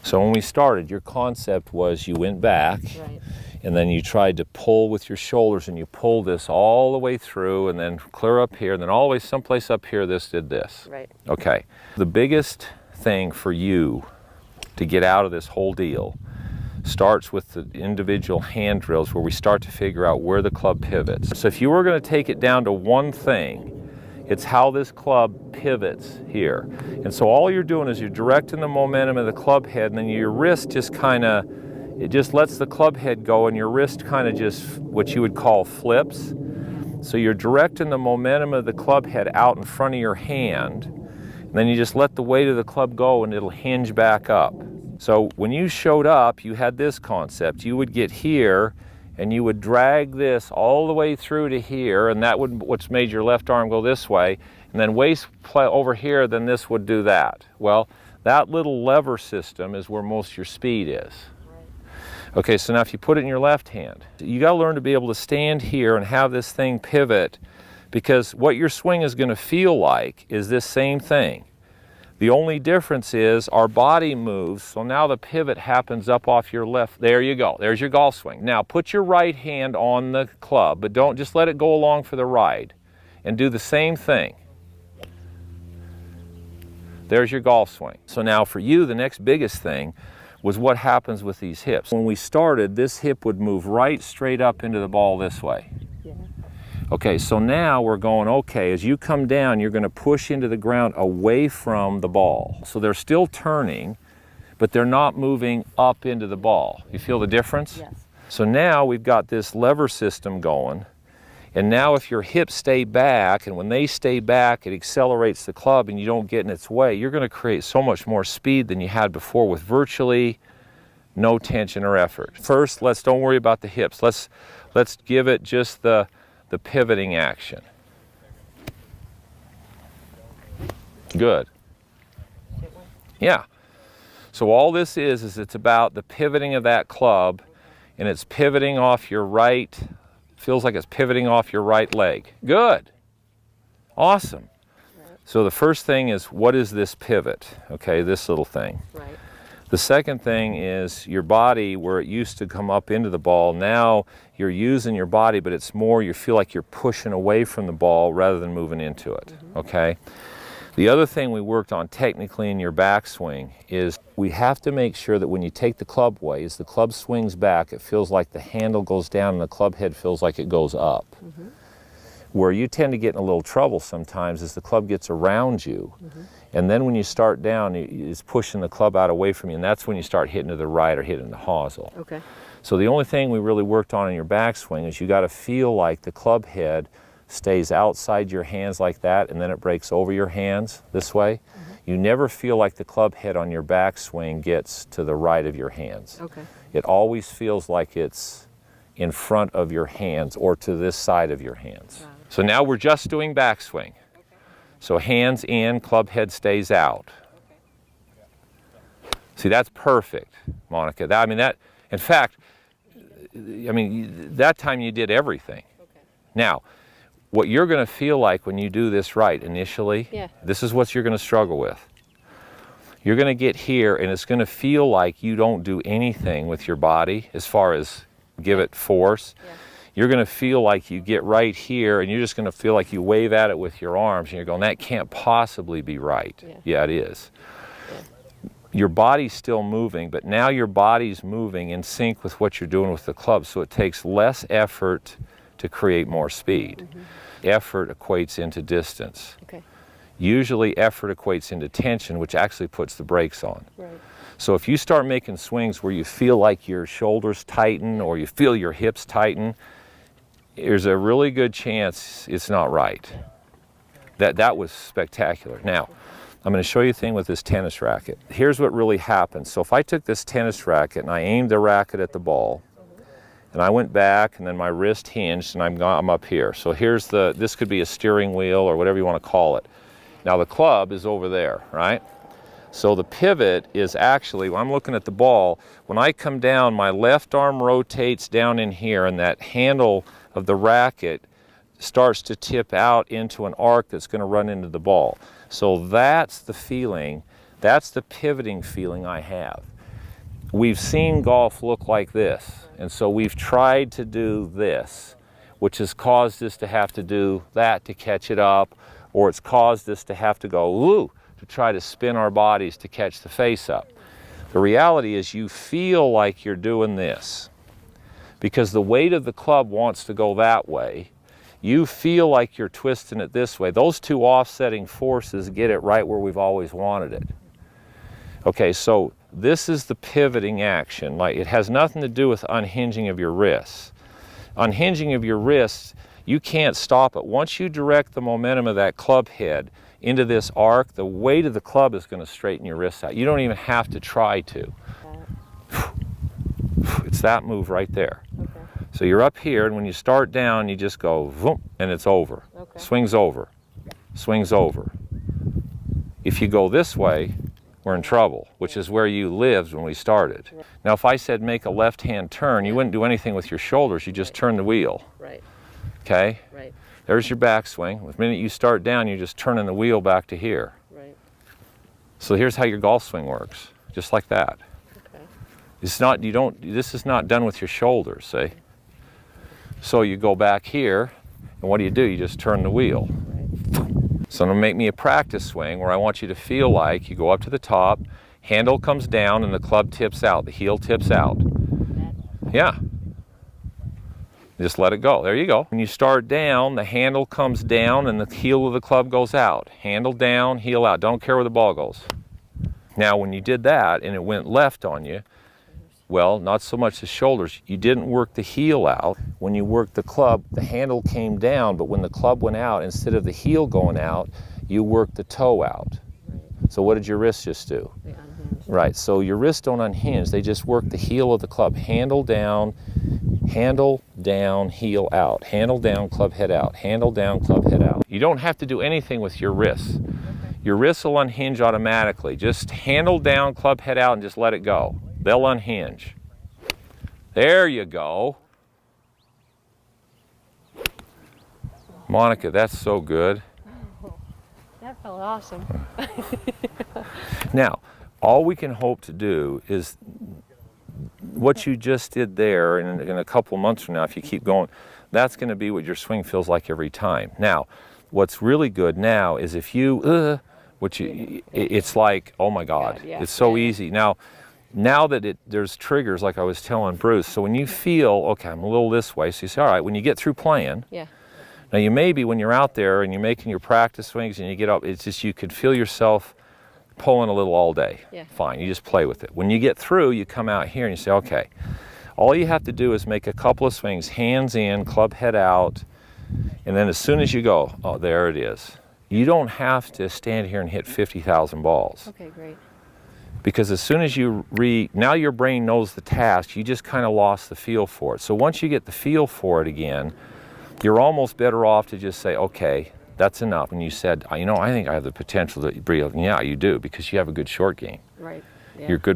So when we started, your concept was you went back, Right. and then you tried to pull with your shoulders, and you pulled this all the way through, and then clear up here, and then all the way someplace up here, this did this. Right. Okay. The biggest thing for you to get out of this whole deal starts with the individual hand drills where we start to figure out where the club pivots. So if you were going to take it down to one thing, it's how this club pivots here. And so all you're doing is you're directing the momentum of the club head, and then your wrist just kind of, it just lets the club head go, and your wrist kind of just what you would call flips. So you're directing the momentum of the club head out in front of your hand, and then you just let the weight of the club go and it'll hinge back up. So when you showed up, you had this concept. You would get here and you would drag this all the way through to here, and that would what's made your left arm go this way, and then waist play over here, then this would do that. Well, that little lever system is where most of your speed is. Okay, so now if you put it in your left hand, you got to learn to be able to stand here and have this thing pivot, because what your swing is going to feel like is this same thing. The only difference is our body moves, so now the pivot happens up off your left. There you go. There's your golf swing. Now put your right hand on the club, but don't just let it go along for the ride, and do the same thing. There's your golf swing. So now for you, the next biggest thing was what happens with these hips. When we started, this hip would move right straight up into the ball this way. Yeah. Okay, so now we're going, okay, as you come down, you're going to push into the ground away from the ball. So they're still turning, but they're not moving up into the ball. You feel the difference? Yes. So now we've got this lever system going, and now if your hips stay back, and when they stay back, it accelerates the club and you don't get in its way, you're going to create so much more speed than you had before with virtually no tension or effort. First, don't worry about the hips. Let's give it just the pivoting action. Good. Yeah. So all this is it's about the pivoting of that club, and it's pivoting off your right, feels like it's pivoting off your right leg. Good. Awesome. So the first thing is, what is this pivot? Okay, this little thing. Right. The second thing is your body, where it used to come up into the ball, now you're using your body, but it's more, you feel like you're pushing away from the ball rather than moving into it, okay? The other thing we worked on technically in your backswing is we have to make sure that when you take the club away, as the club swings back, it feels like the handle goes down and the club head feels like it goes up. Where you tend to get in a little trouble sometimes is the club gets around you, and then when you start down, it's pushing the club out away from you, and that's when you start hitting to the right or hitting the hosel. Okay. So the only thing we really worked on in your backswing is you got to feel like the club head stays outside your hands like that, and then it breaks over your hands this way. You never feel like the club head on your backswing gets to the right of your hands. Okay. It always feels like it's in front of your hands or to this side of your hands. Wow. So now we're just doing backswing. So hands in, club head stays out. See, that's perfect, Monica. In fact, that time you did everything. Okay. Now, what you're going to feel like when you do this right initially, Yeah. this is what you're going to struggle with. You're going to get here, and it's going to feel like you don't do anything with your body as far as give it force. Yeah. You're going to feel like you get right here, and you're just going to feel like you wave at it with your arms, and you're going, that can't possibly be right. Yeah. Yeah, it is. Yeah. Your body's still moving, but now your body's moving in sync with what you're doing with the club, so it takes less effort to create more speed. Effort equates into distance. Okay. Usually effort equates into tension, which actually puts the brakes on. Right. So if you start making swings where you feel like your shoulders tighten or you feel your hips tighten, there's a really good chance it's not right. That was spectacular. Now, I'm going to show you a thing with this tennis racket. Here's what really happens. So if I took this tennis racket and I aimed the racket at the ball, and I went back, and then my wrist hinged, and I'm up here. So here's this could be a steering wheel or whatever you want to call it. Now the club is over there, right? So the pivot is actually, when I'm looking at the ball, when I come down, my left arm rotates down in here, and that handle of the racket starts to tip out into an arc that's going to run into the ball. So that's the feeling, that's the pivoting feeling I have. we've seen golf look like this, and so we've tried to do this, which has caused us to have to do that to catch it up, or it's caused us to have to go woo to try to spin our bodies to catch the face up. The reality is you feel like you're doing this because the weight of the club wants to go that way. You feel like you're twisting it this way. Those two offsetting forces get it right where we've always wanted it. Okay, so this is the pivoting action. Like, it has nothing to do with unhinging of your wrists. Unhinging of your wrists, you can't stop it. Once you direct the momentum of that club head into this arc, the weight of the club is going to straighten your wrists out. You don't even have to try to. It's that move right there. Okay. So you're up here, and when you start down, you just go, vroom, and it's over. Okay. Swings over. Swings over. If you go this way, we're in trouble, which is where you lived when we started. Right. Now, if I said make a left-hand turn, you wouldn't do anything with your shoulders. You just turn the wheel. Right. Okay? Right. There's your backswing. The minute you start down, you're just turning the wheel back to here. Right. So here's how your golf swing works, just like that. Okay. It's not, you don't, this is not done with your shoulders, see? So you go back here, and what do? You just turn the wheel. Right. So I'm gonna make me a practice swing where I want you to feel like you go up to the top, handle comes down, and the club tips out, the heel tips out. Yeah. Just let it go. There you go. When you start down, the handle comes down and the heel of the club goes out. Handle down, heel out. Don't care where the ball goes. Now, when you did that and it went left on you, well, not so much the shoulders. You didn't work the heel out. When you worked the club, the handle came down, but when the club went out, instead of the heel going out, you worked the toe out. Right. So what did your wrists just do? They unhinged. Right, so your wrists don't unhinge. They just work the heel of the club. Handle down, heel out. Handle down, club head out. Handle down, club head out. You don't have to do anything with your wrists. Okay. Your wrists will unhinge automatically. Just handle down, club head out, and just let it go. They'll unhinge. There you go. Monica, that's so good. Oh, that felt awesome. Now, all we can hope to do is what you just did there, and in a couple months from now, if you keep going, that's going to be what your swing feels like every time. Now, what's really good now is if you, it's like, oh my God, yeah. it's so easy. Now that there's triggers, like I was telling Bruce, so when you feel, okay, I'm a little this way, so you say, all right, when you get through playing, Yeah. now you maybe when you're out there and you're making your practice swings and you get up, it's just you could feel yourself pulling a little all day. Yeah. Fine, you just play with it. When you get through, you come out here and you say, okay, all you have to do is make a couple of swings, hands in, club head out, and then as soon as you go, oh, there it is. You don't have to stand here and hit 50,000 balls. Okay, great. Because as soon as you now your brain knows the task, you just kind of lost the feel for it. So once you get the feel for it again, you're almost better off to just say, okay, that's enough. And you said, I think I have the potential to breathe. Yeah, you do, because you have a good short game. Right. Yeah. You're good.